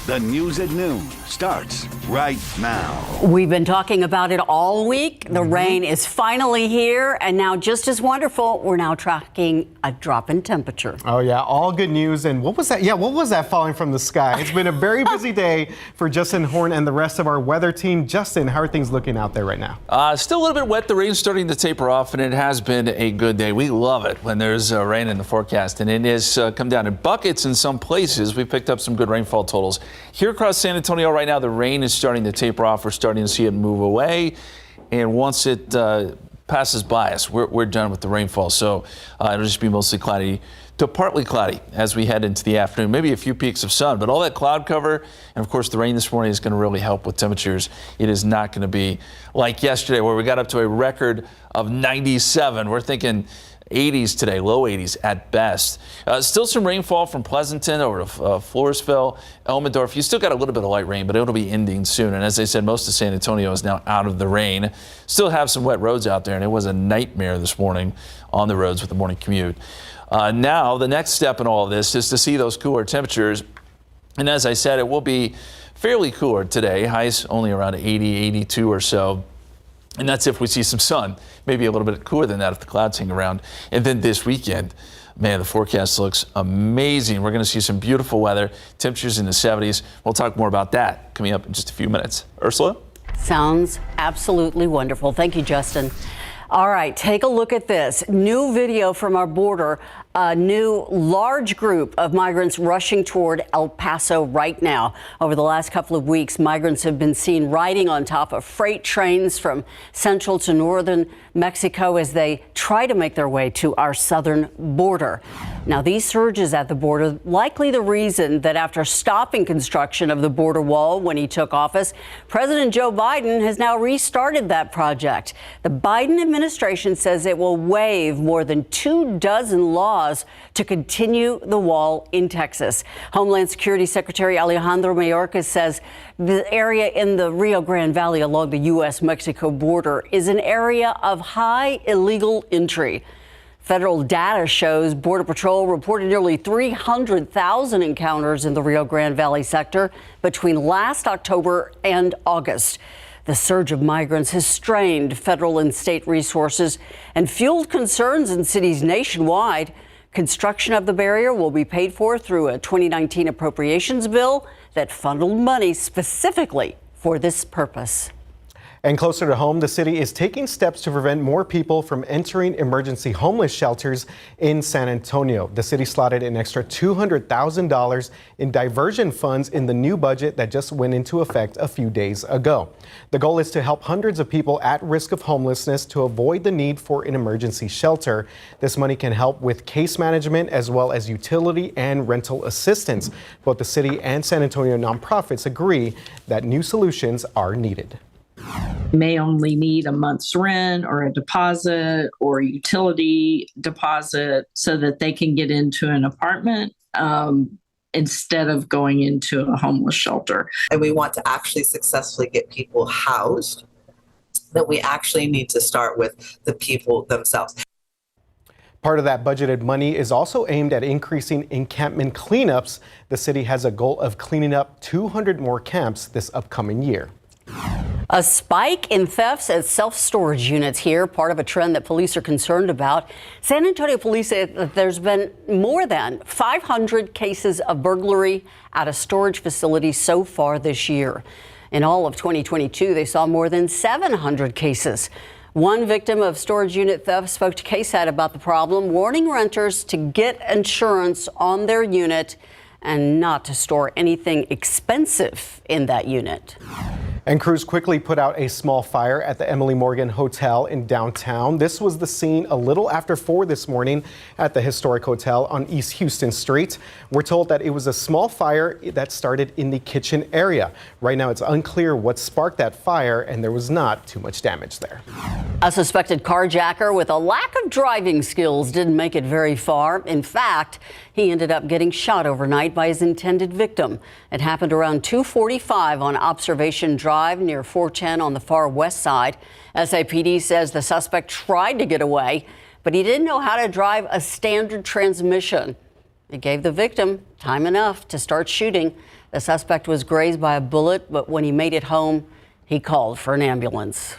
The news at noon starts right now. We've been talking about it all week. The rain is finally here, and now just as wonderful, we're now tracking a drop in temperature. Oh yeah, all good news. And what was that? Yeah, what was that falling from the sky? It's been a very busy day for Justin Horn and the rest of our weather team. Justin, how are things looking out there right now? Still a little bit wet. The rain's starting to taper off, and it has been a good day. We love it when there's rain in the forecast, and it has come down in buckets in some places. We picked up some good rainfall totals. Here across San Antonio right now, the rain is starting to taper off. We're starting to see it move away. And once it passes by us, we're done with the rainfall. So it'll just be mostly cloudy to partly cloudy as we head into the afternoon. Maybe a few peaks of sun, but all that cloud cover and, of course, the rain this morning is going to really help with temperatures. It is not going to be like yesterday where we got up to a record of 97. We're thinking 80s today, low 80s at best. Still some rainfall from Pleasanton over to Floresville, Elmendorf. You still got a little bit of light rain, but it'll be ending soon. And as I said, most of San Antonio is now out of the rain. Still have some wet roads out there, and it was a nightmare this morning on the roads with the morning commute. Now, the next step in all of this is to see those cooler temperatures. And as I said, it will be fairly cooler today. Highs only around 80, 82 or so. And that's if we see some sun, maybe a little bit cooler than that if the clouds hang around. And then this weekend, man, the forecast looks amazing. We're going to see some beautiful weather, temperatures in the 70s. We'll talk more about that coming up in just a few minutes. Ursula? Sounds absolutely wonderful. Thank you, Justin. All right, take a look at this. New video from our border. A new large group of migrants rushing toward El Paso right now. Over the last couple of weeks, migrants have been seen riding on top of freight trains from central to northern Mexico as they try to make their way to our southern border. Now, these surges at the border, likely the reason that after stopping construction of the border wall when he took office, President Joe Biden has now restarted that project. The Biden administration says it will waive more than 24 laws to continue the wall in Texas. Homeland Security Secretary Alejandro Mayorkas says the area in the Rio Grande Valley along the U.S.-Mexico border is an area of high illegal entry. Federal data shows Border Patrol reported nearly 300,000 encounters in the Rio Grande Valley sector between last October and August. The surge of migrants has strained federal and state resources and fueled concerns in cities nationwide. Construction of the barrier will be paid for through a 2019 appropriations bill that funneled money specifically for this purpose. And closer to home, the city is taking steps to prevent more people from entering emergency homeless shelters in San Antonio. The city slotted an extra $200,000 in diversion funds in the new budget that just went into effect a few days ago. The goal is to help hundreds of people at risk of homelessness to avoid the need for an emergency shelter. This money can help with case management as well as utility and rental assistance. Both the city and San Antonio nonprofits agree that new solutions are needed. May only need a month's rent or a deposit or utility deposit so that they can get into an apartment instead of going into a homeless shelter. And we want to actually successfully get people housed, that we actually need to start with the people themselves. Part of that budgeted money is also aimed at increasing encampment cleanups. The city has a goal of cleaning up 200 more camps this upcoming year. A spike in thefts at self-storage units here, part of a trend that police are concerned about. San Antonio police say that there's been more than 500 cases of burglary at a storage facility so far this year. In all of 2022, they saw more than 700 cases. One victim of storage unit theft spoke to KSAT about the problem, warning renters to get insurance on their unit and not to store anything expensive in that unit. And crews quickly put out a small fire at the Emily Morgan Hotel in downtown. This was the scene a little after 4 this morning at the historic hotel on East Houston Street. We're told that it was a small fire that started in the kitchen area. Right now, it's unclear what sparked that fire, and there was not too much damage there. A suspected carjacker with a lack of driving skills didn't make it very far. In fact, he ended up getting shot overnight by his intended victim. It happened around 2:45 on Observation Drive near 410 on the far west side. SAPD says the suspect tried to get away, but he didn't know how to drive a standard transmission. It gave the victim time enough to start shooting. The suspect was grazed by a bullet, but when he made it home, he called for an ambulance.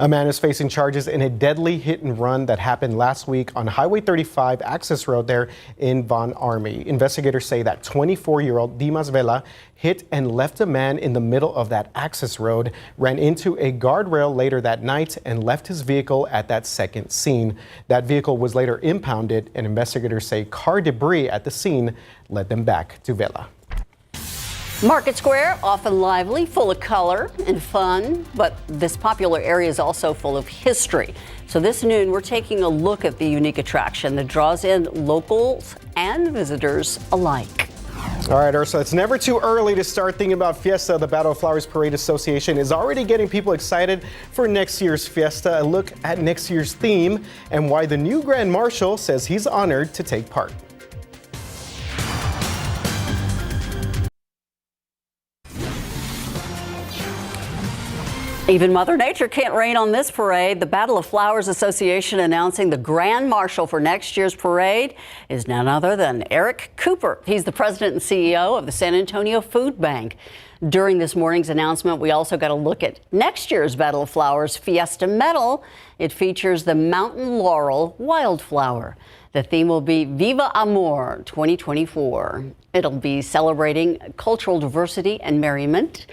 A man is facing charges in a deadly hit and run that happened last week on Highway 35 access road there in Von Army. Investigators say that 24-year-old Dimas Vela hit and left a man in the middle of that access road, ran into a guardrail later that night, and left his vehicle at that second scene. That vehicle was later impounded, and investigators say car debris at the scene led them back to Vela. Market Square, often lively, full of color and fun, but this popular area is also full of history. So this noon, we're taking a look at the unique attraction that draws in locals and visitors alike. All right, Ursula, it's never too early to start thinking about Fiesta. The Battle of Flowers Parade Association is already getting people excited for next year's Fiesta. A look at next year's theme and why the new Grand Marshal says he's honored to take part. Even Mother Nature can't rain on this parade. The Battle of Flowers Association announcing the Grand Marshal for next year's parade is none other than Eric Cooper. He's the president and CEO of the San Antonio Food Bank. During this morning's announcement, we also got a look at next year's Battle of Flowers Fiesta Medal. It features the mountain laurel wildflower. The theme will be Viva Amor 2024. It'll be celebrating cultural diversity and merriment.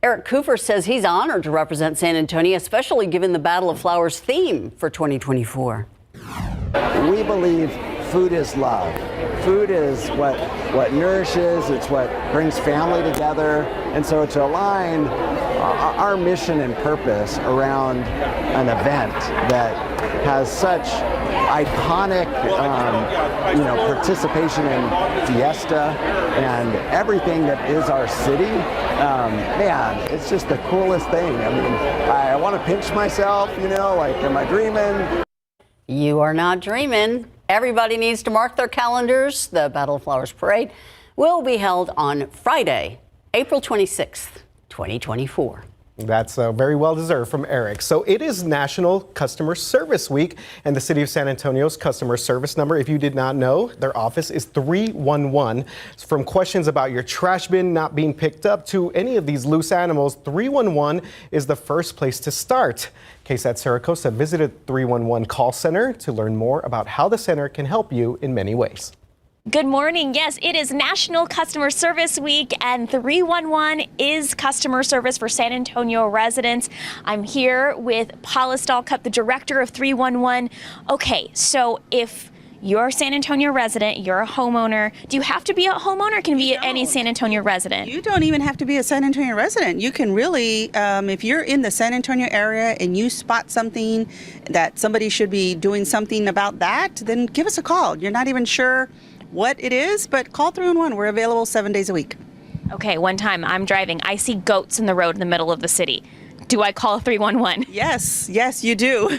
Eric Cooper says he's honored to represent San Antonio, especially given the Battle of Flowers theme for 2024. We believe food is love. Food is what nourishes, it's what brings family together. And so to align our mission and purpose around an event that has such iconic participation in Fiesta and everything that is our city, man, it's just the coolest thing. I mean, I want to pinch myself, like, am I dreaming? You are not dreaming. Everybody needs to mark their calendars. The Battle of Flowers Parade will be held on Friday, April 26th, 2024. That's very well deserved from Eric. So it is National Customer Service Week, and the City of San Antonio's customer service number, if you did not know, their office is 311. From questions about your trash bin not being picked up to any of these loose animals, 311 is the first place to start. KSAT Saracosa visited 311 call center to learn more about how the center can help you in many ways. Good morning. Yes, it is National Customer Service Week, and 311 is customer service for San Antonio residents. I'm here with Paula Stalcup, the director of 311. Okay, so if you're a San Antonio resident, you're a homeowner, do you have to be a homeowner or can be any San Antonio resident? You don't even have to be a San Antonio resident. You can really, if you're in the San Antonio area and you spot something that somebody should be doing something about that, then give us a call. You're not even sure what it is, but call 311. We're available 7 days a week. Okay, one time I'm driving. I see goats in the road in the middle of the city. Do I call 311? Yes, you do.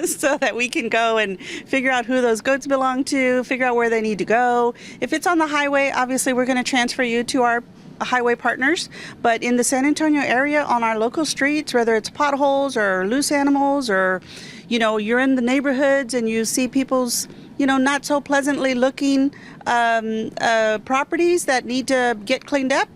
So that we can go and figure out who those goats belong to, figure out where they need to go. If it's on the highway, obviously we're going to transfer you to our highway partners. But in the San Antonio area, on our local streets, whether it's potholes or loose animals or, you're in the neighborhoods and you see people's not so pleasantly looking properties that need to get cleaned up,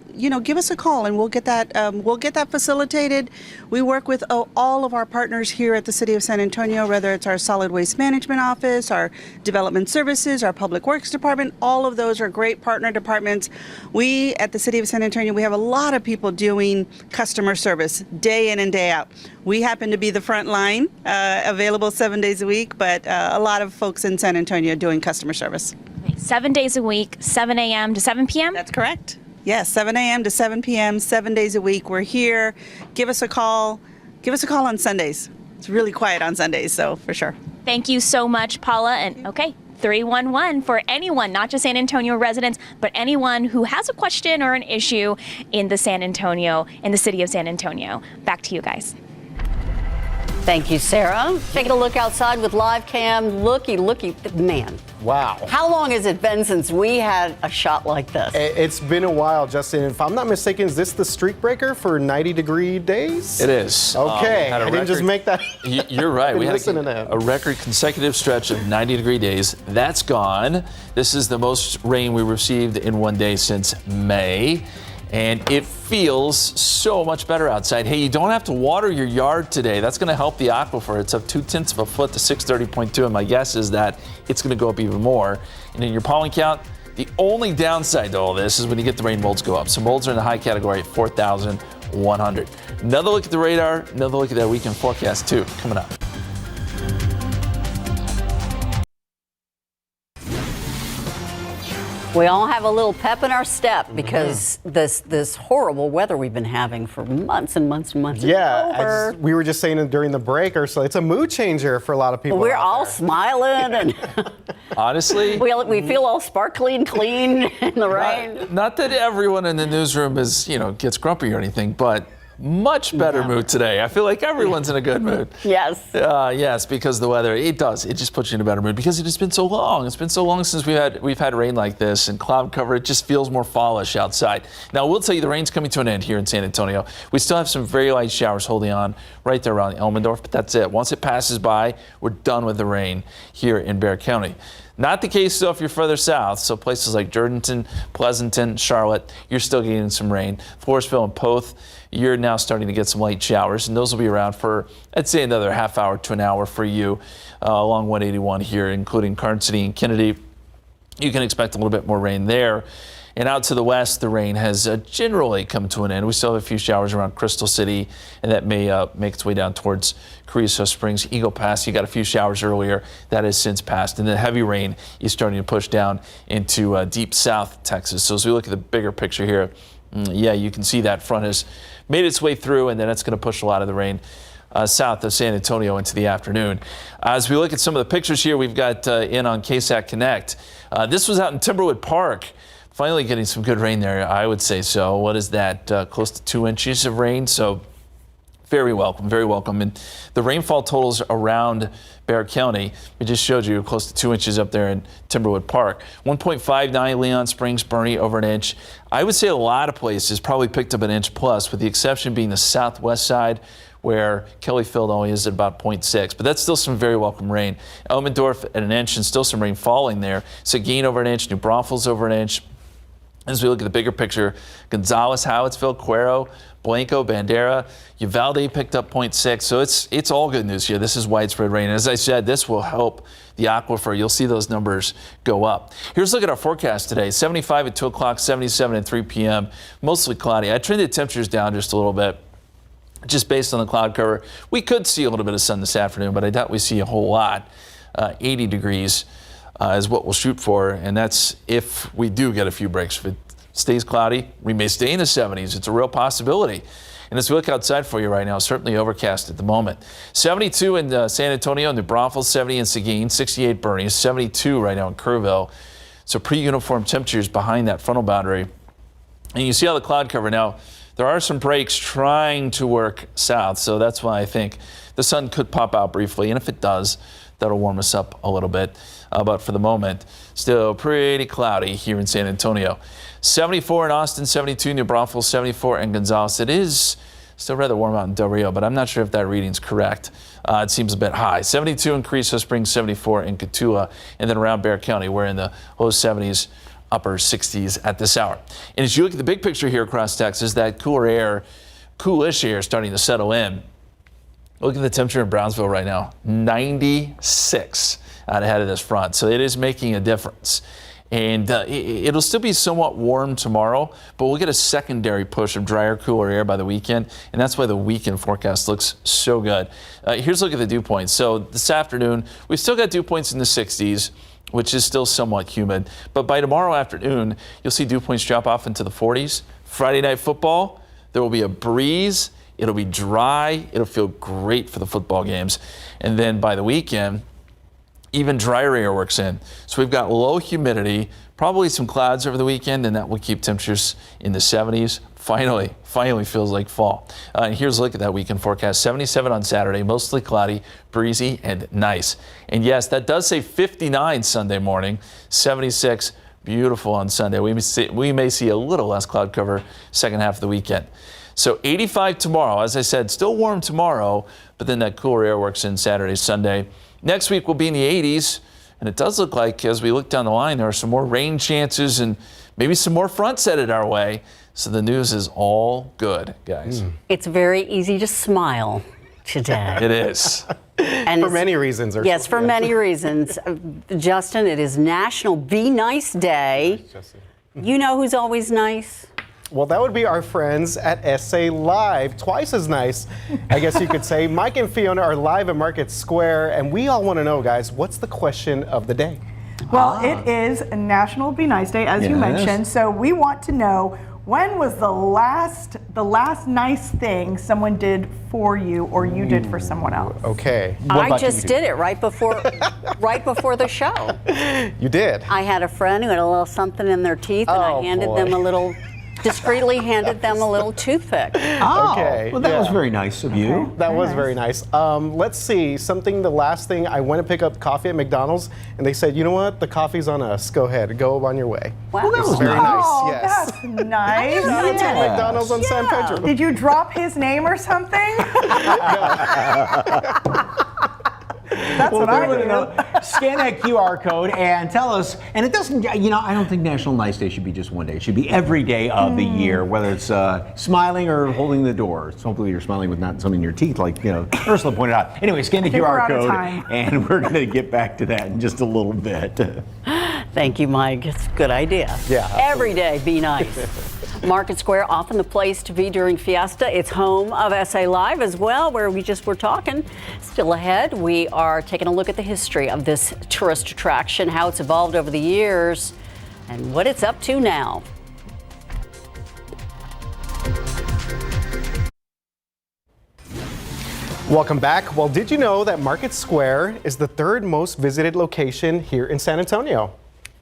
give us a call and we'll get that facilitated. We work with all of our partners here at the City of San Antonio, whether it's our Solid Waste Management Office, our Development Services, our Public Works Department. All of those are great partner departments. We at the City of San Antonio, we have a lot of people doing customer service day in and day out. We happen to be the front line, available 7 days a week, but a lot of folks in San Antonio doing customer service. 7 days a week, 7 a.m. to 7 p.m.? That's correct. Yes, 7 a.m. to 7 p.m., 7 days a week. We're here. Give us a call. Give us a call on Sundays. It's really quiet on Sundays, so for sure. Thank you so much, Paula. And okay, 311 for anyone, not just San Antonio residents, but anyone who has a question or an issue in the city of San Antonio. Back to you guys. Thank you, Sarah. Taking a look outside with live cam. Looky, man. Wow. How long has it been since we had a shot like this? It's been a while, Justin. If I'm not mistaken, is this the streak breaker for 90-degree days? It is. Okay, I didn't just make that. You're right. We had a record consecutive stretch of 90-degree days. That's gone. This is the most rain we received in one day since May. And it feels so much better outside. Hey, you don't have to water your yard today. That's going to help the aquifer. It's up 0.2 of a foot to 630.2, and my guess is that it's going to go up even more. And in your pollen count, the only downside to all this is when you get the rain, molds go up. So molds are in the high category at 4,100. Another look at the radar, another look at that weekend forecast too, coming up. We all have a little pep in our step because this horrible weather we've been having for months and months and months. Yeah, we were just saying it during the break or so. It's a mood changer for a lot of people. We're all smiling and honestly, we feel all sparkly and clean in the rain. Not that everyone in the newsroom is, gets grumpy or anything, but much better mood today. I feel like everyone's in a good mood. Yes. Yes, because of the weather. It does. It just puts you in a better mood because it has been so long. It's been so long since we've had rain like this and cloud cover. It just feels more fallish outside. Now, we'll tell you the rain's coming to an end here in San Antonio. We still have some very light showers holding on right there around Elmendorf, but that's it. Once it passes by, we're done with the rain here in Bexar County. Not the case, though, if you're further south. So places like Jourdanton, Pleasanton, Charlotte, you're still getting some rain. Floresville and Poth, you're now starting to get some light showers, and those will be around for, I'd say, another half hour to an hour for you along 181 here, including Carson City and Kennedy. You can expect a little bit more rain there. And out to the west, the rain has generally come to an end. We still have a few showers around Crystal City, and that may make its way down towards Carrizo Springs, Eagle Pass. You got a few showers earlier. That has since passed. And the heavy rain is starting to push down into deep south Texas. So as we look at the bigger picture here, yeah, you can see that front has made its way through, and then it's going to push a lot of the rain south of San Antonio into the afternoon. As we look at some of the pictures here, we've got in on KSAT Connect. This was out in Timberwood Park. Finally getting some good rain there, I would say so. What is that? Close to 2 inches of rain. So very welcome, very welcome. And the rainfall totals around Bexar County, we just showed you close to 2 inches up there in Timberwood Park. 1.59 Leon Springs, Bernie over an inch. I would say a lot of places probably picked up an inch plus, with the exception being the southwest side, where Kellyfield only is at about 0.6, but that's still some very welcome rain. Elmendorf at an inch and still some rain falling there. Seguin over an inch, New Braunfels over an inch. As we look at the bigger picture, Gonzales, Howittsville, Cuero, Blanco, Bandera, Uvalde picked up 0.6. So it's all good news here. This is widespread rain. As I said, this will help the aquifer. You'll see those numbers go up. Here's a look at our forecast today. 75 at 2 o'clock, 77 at 3 p.m. Mostly cloudy. I trimmed the temperatures down just a little bit, just based on the cloud cover. We could see a little bit of sun this afternoon, but I doubt we see a whole lot. 80 degrees. Is what we'll shoot for, and that's if we do get a few breaks. If it stays cloudy, we may stay in the 70s. It's a real possibility. And as we look outside for you right now, certainly overcast at the moment. 72 in San Antonio, New Braunfels, 70 in Seguin, 68 Bernie, 72 right now in Kerrville. So pretty uniform temperatures behind that frontal boundary. And you see how the cloud cover now, there are some breaks trying to work south, so that's why I think the sun could pop out briefly, and if it does, that'll warm us up a little bit. But for the moment, still pretty cloudy here in San Antonio. 74 in Austin, 72 New Braunfels, 74 in Gonzales. It is still rather warm out in Del Rio, but I'm not sure if that reading's correct. It seems a bit high. 72 in Carrizo Springs, 74 in Cotulla, and then around Bexar County, we're in the low 70s, upper 60s at this hour. And as you look at the big picture here across Texas, that cooler air, coolish air starting to settle in. Look at the temperature in Brownsville right now, 96 out ahead of this front. So it is making a difference. And it'll still be somewhat warm tomorrow, but we'll get a secondary push of drier, cooler air by the weekend. And that's why the weekend forecast looks so good. Here's a look at the dew points. So this afternoon, we've still got dew points in the 60s, which is still somewhat humid. But by tomorrow afternoon, you'll see dew points drop off into the 40s. Friday night football, there will be a breeze. It'll be dry. It'll feel great for the football games. And then by the weekend, even drier air works in. So we've got low humidity, probably some clouds over the weekend, and that will keep temperatures in the 70s. Finally feels like fall. And here's a look at that weekend forecast. 77 on Saturday, mostly cloudy, breezy, and nice. And yes, that does say 59 Sunday morning, 76 beautiful on Sunday. We may see a little less cloud cover second half of the weekend. So 85 tomorrow. As I said, still warm tomorrow, but then that cooler air works in Saturday, Sunday. Next week we'll be in the 80s, and it does look like as we look down the line, there are some more rain chances and maybe some more fronts headed our way. So the news is all good, guys. It's very easy to smile today. It is. And For many reasons. Yes, for many reasons. Justin, it is National Be Nice Day. You know who's always nice? Well, that would be our friends at SA Live, twice as nice, I guess you could say. Mike and Fiona are live at Market Square, and we all want to know, guys, what's the question of the day? Well, it is National Be Nice Day, as you mentioned, so we want to know, when was the last nice thing someone did for you or you did for someone else? Okay. I just did it right before the show. You did? I had a friend who had a little something in their teeth, and I discreetly handed them a little toothpick. Oh, okay. Well, that was very nice of you. That was very nice. Let's see, the last thing, I went to pick up coffee at McDonald's, and they said, you know what, the coffee's on us. Go ahead, go on your way. Wow. Well, that was very nice. Oh, Yes. that's nice. Shout out to McDonald's on San Pedro. Did you drop his name or something? That's what I would know. Scan that QR code and tell us. And it doesn't, I don't think National Nice Day should be just one day. It should be every day of the year, whether it's smiling or holding the door. So hopefully you're smiling with not something in your teeth, like Ursula pointed out. Anyway, scan the QR code, and we're going to get back to that in just a little bit. Thank you, Mike. It's a good idea. Yeah. Every day, be nice. Market Square, often the place to be during Fiesta. It's home of SA Live as well, where we just were talking. Still ahead, we are taking a look at the history of this tourist attraction, how it's evolved over the years, and what it's up to now. Welcome back. Well, did you know that Market Square is the third most visited location here in San Antonio?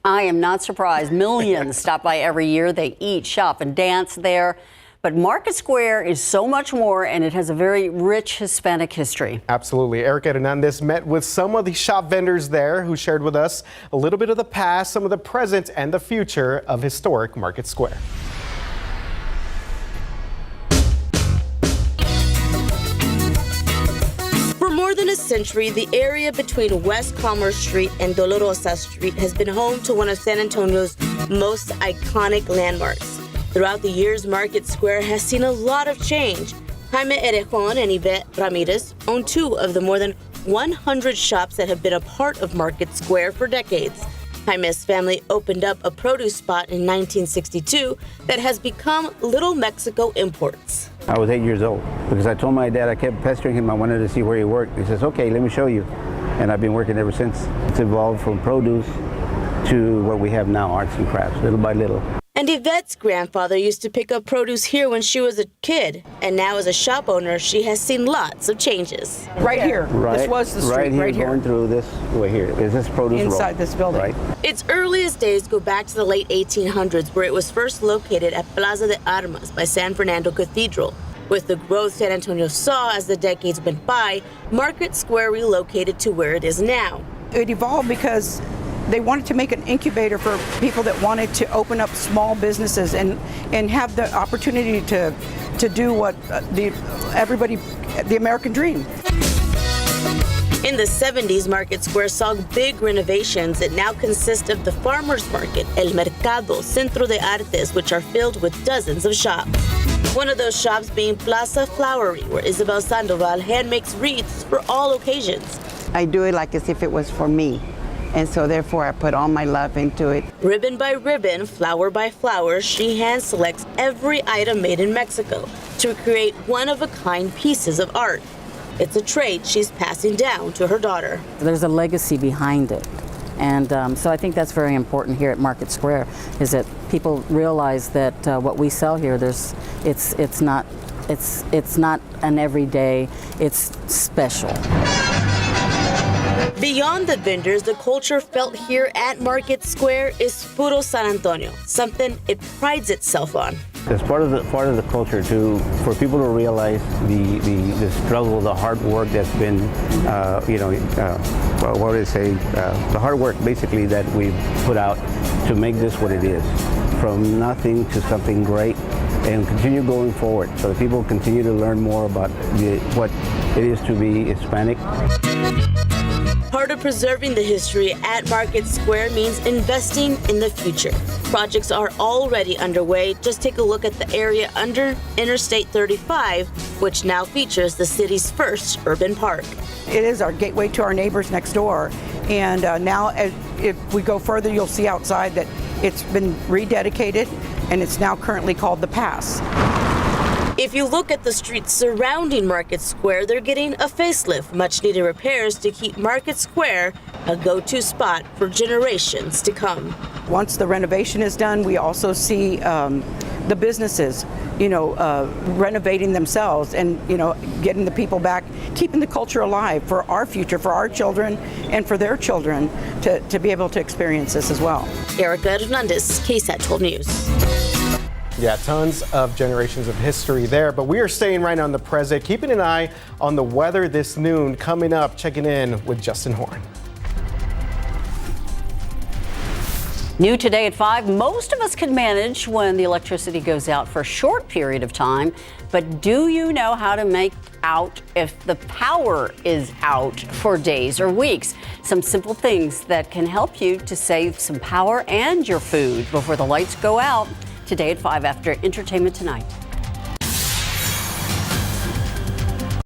I am not surprised. Millions stop by every year. They eat, shop, and dance there. But Market Square is so much more, and it has a very rich Hispanic history. Absolutely. Erica Hernandez met with some of the shop vendors there who shared with us a little bit of the past, some of the present, and the future of historic Market Square. For more than a century, the area between West Commerce Street and Dolorosa Street has been home to one of San Antonio's most iconic landmarks. Throughout the years, Market Square has seen a lot of change. Jaime Erejon and Yvette Ramirez own two of the more than 100 shops that have been a part of Market Square for decades. Jaime's family opened up a produce spot in 1962 that has become Little Mexico Imports. I was 8 years old because I told my dad, I kept pestering him, I wanted to see where he worked. He says, okay, let me show you. And I've been working ever since. It's evolved from produce to what we have now, arts and crafts, little by little. And Yvette's grandfather used to pick up produce here when she was a kid. And now as a shop owner, she has seen lots of changes. Right here. Right, this was the street right here. Going through this way here. Is this produce inside road? This building. Right. Its earliest days go back to the late 1800s, where it was first located at Plaza de Armas by San Fernando Cathedral. With the growth San Antonio saw as the decades went by, Market Square relocated to where it is now. It evolved because they wanted to make an incubator for people that wanted to open up small businesses and have the opportunity to do what the American dream. In the 70s, Market Square saw big renovations that now consist of the Farmers Market, El Mercado, Centro de Artes, which are filled with dozens of shops. One of those shops being Plaza Flowery, where Isabel Sandoval hand makes wreaths for all occasions. I do it like as if it was for me. And so therefore I put all my love into it. Ribbon by ribbon, flower by flower, she hand selects every item made in Mexico to create one-of-a-kind pieces of art. It's a trait she's passing down to her daughter. There's a legacy behind it. And so I think that's very important here at Market Square, is that people realize that what we sell here, it's not an everyday, it's special. Beyond the vendors, the culture felt here at Market Square is puro San Antonio, something it prides itself on. It's part of the culture for people to realize the struggle, the hard work that's been, what would I say, the hard work basically that we've put out to make this what it is, from nothing to something great, and continue going forward so that people continue to learn more about what it is to be Hispanic. Part of preserving the history at Market Square means investing in the future. Projects are already underway. Just take a look at the area under Interstate 35, which now features the city's first urban park. It is our gateway to our neighbors next door. And now if we go further, you'll see outside that it's been rededicated and it's now currently called The Pass. If you look at the streets surrounding Market Square, they're getting a facelift, much needed repairs to keep Market Square a go-to spot for generations to come. Once the renovation is done, we also see the businesses, renovating themselves and, getting the people back, keeping the culture alive for our future, for our children and for their children to be able to experience this as well. Erica Hernandez, KSAT12 News. Yeah, tons of generations of history there, but we are staying right on the present, keeping an eye on the weather this noon. Coming up, checking in with Justin Horn. New today at 5, most of us can manage when the electricity goes out for a short period of time, but do you know how to make out if the power is out for days or weeks? Some simple things that can help you to save some power and your food before the lights go out. Today at 5 after Entertainment Tonight.